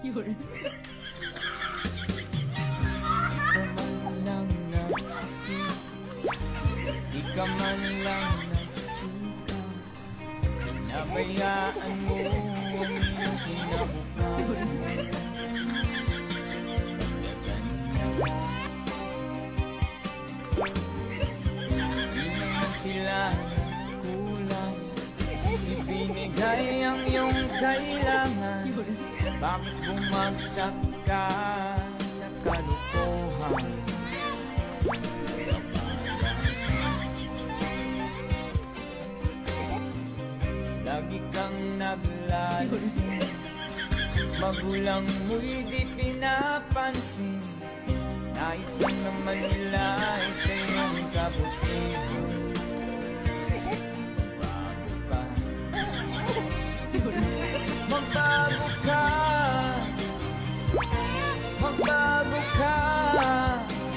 Yun. Di ka man lang nagsika, pinabayaan mo ang iyong kinabukasan. Di naman sila kulang, ibinigay ang iyong kailangan. Bakit bumagsak ka sa kalokohan? Lagi kang naglalasing, magulang mo'y di pinapansin. Nais lang naman nila ay sa iyong kabutihan. Magbago ka, magbago ka.